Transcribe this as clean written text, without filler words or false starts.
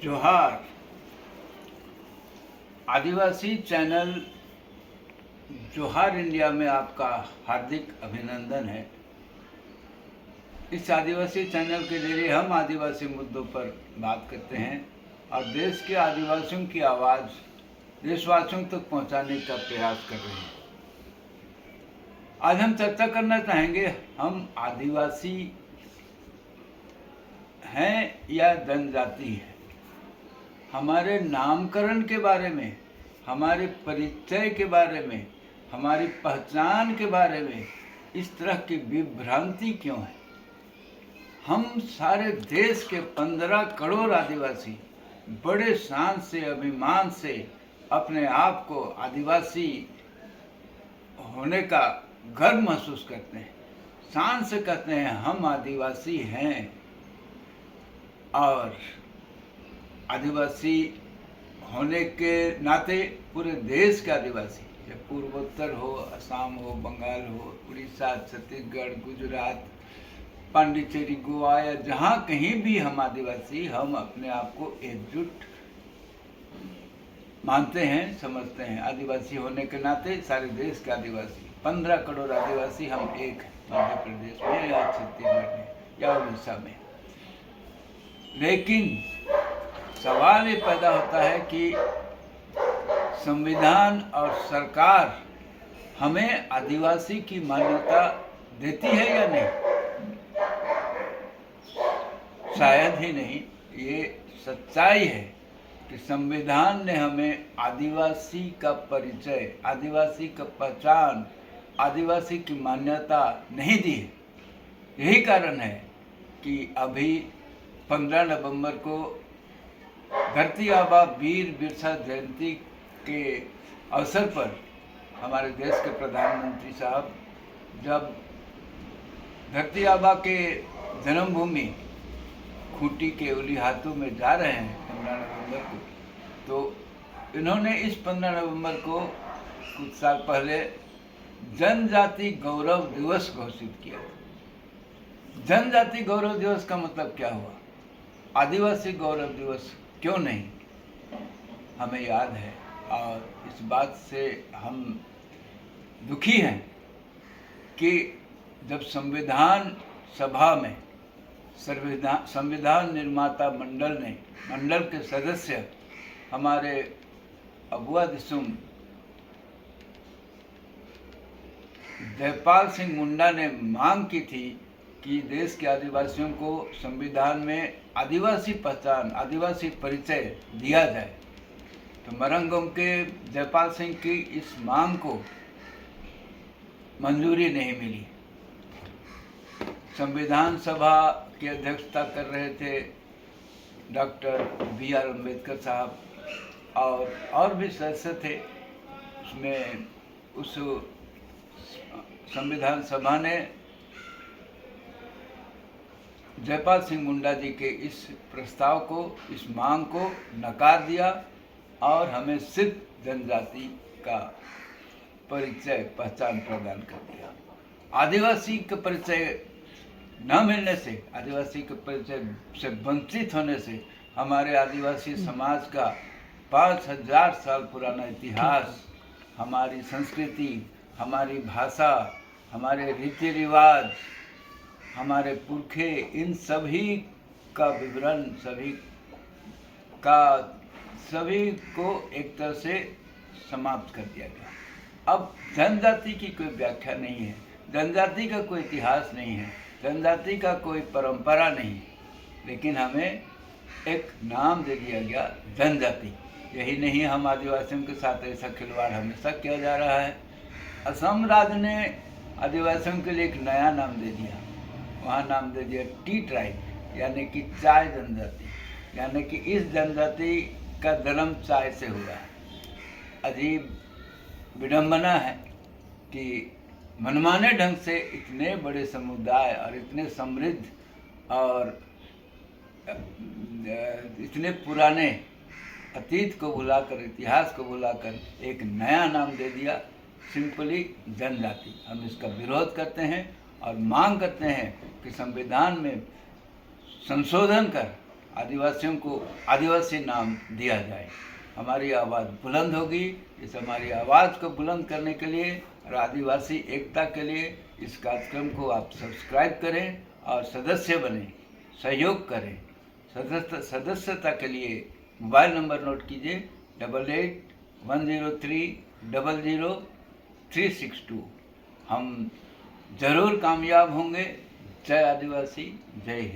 जोहार। आदिवासी चैनल जोहार इंडिया में आपका हार्दिक अभिनंदन है। इस आदिवासी चैनल के जरिए हम आदिवासी मुद्दों पर बात करते हैं और देश के आदिवासियों की आवाज़ देशवासियों तक पहुंचाने का प्रयास कर रहे हैं। आज हम चर्चा करना चाहेंगे, हम आदिवासी हैं या जनजाति हैं। हमारे नामकरण के बारे में, हमारे परिचय के बारे में, हमारी पहचान के बारे में इस तरह की विभ्रांति क्यों है? हम सारे देश के 15 करोड़ आदिवासी बड़े शान से, अभिमान से अपने आप को आदिवासी होने का गर्व महसूस करते हैं। शान से कहते हैं हम आदिवासी हैं। और आदिवासी होने के नाते पूरे देश के आदिवासी, चाहे पूर्वोत्तर हो, असम हो, बंगाल हो, उड़ीसा, छत्तीसगढ़, गुजरात, पांडिचेरी, गोवा या जहाँ कहीं भी हम आदिवासी, हम अपने आप को एकजुट मानते हैं, समझते हैं। आदिवासी होने के नाते सारे देश के आदिवासी 15 करोड़ आदिवासी हम एक हैं, मध्य प्रदेश में या छत्तीसगढ़ में या उड़ीसा में। लेकिन सवाल ये पैदा होता है कि संविधान और सरकार हमें आदिवासी की मान्यता देती है या नहीं? शायद ही नहीं। ये सच्चाई है कि संविधान ने हमें आदिवासी का परिचय, आदिवासी का पहचान, आदिवासी की मान्यता नहीं दी है। यही कारण है कि अभी 15 नवंबर को धरती आबा वीर बिरसा जयंती के अवसर पर हमारे देश के प्रधानमंत्री साहब जब धरती आबा के जन्मभूमि खूंटी के उलीहातू में जा रहे हैं 15 नवंबर को, तो इन्होंने इस 15 नवंबर को कुछ साल पहले जनजाति गौरव दिवस घोषित किया। जनजाति गौरव दिवस का मतलब क्या हुआ? आदिवासी गौरव दिवस क्यों नहीं? हमें याद है और इस बात से हम दुखी हैं कि जब संविधान सभा में संविधान निर्माता मंडल के सदस्य हमारे अबुआ दिसुम जयपाल सिंह मुंडा ने मांग की थी कि देश के आदिवासियों को संविधान में आदिवासी पहचान, आदिवासी परिचय दिया जाए, तो मरंगम के जयपाल सिंह की इस मांग को मंजूरी नहीं मिली। संविधान सभा की अध्यक्षता कर रहे थे डॉक्टर BR अम्बेडकर साहब और भी सदस्य थे। उसमें उस संविधान सभा ने जयपाल सिंह मुंडा जी के इस प्रस्ताव को, इस मांग को नकार दिया और हमें सिर्फ जनजाति का परिचय, पहचान प्रदान कर दिया। आदिवासी का परिचय न मिलने से, आदिवासी के परिचय से वंचित होने से हमारे आदिवासी समाज का 5000 साल पुराना इतिहास, हमारी संस्कृति, हमारी भाषा, हमारे रीति रिवाज, हमारे पुरखे, इन सभी का विवरण, सभी को एक तरह से समाप्त कर दिया गया। अब जनजाति की कोई व्याख्या नहीं है, जनजाति का कोई इतिहास नहीं है, जनजाति का कोई परंपरा नहीं, लेकिन हमें एक नाम दे दिया गया जनजाति। यही नहीं, हम आदिवासियों के साथ ऐसा खिलवाड़ हमेशा किया जा रहा है। असम राज्य ने आदिवासियों के लिए एक नया नाम दे दिया। वहाँ नाम दे दिया टी ट्राइब, यानी कि चाय जनजाति, यानी कि इस जनजाति का जन्म चाय से हुआ है। अजीब विडंबना है कि मनमाने ढंग से इतने बड़े समुदाय और इतने समृद्ध और इतने पुराने अतीत को भुलाकर, इतिहास को भुलाकर एक नया नाम दे दिया, सिंपली जनजाति। हम इसका विरोध करते हैं और मांग करते हैं कि संविधान में संशोधन कर आदिवासियों को आदिवासी नाम दिया जाए। हमारी आवाज़ बुलंद होगी। इस हमारी आवाज़ को बुलंद करने के लिए और आदिवासी एकता के लिए इस कार्यक्रम को आप सब्सक्राइब करें और सदस्य बनें, सहयोग करें। सदस्यता के लिए मोबाइल नंबर नोट कीजिए 88-103-00362। हम जरूर कामयाब होंगे। जय आदिवासी, जय हिंद।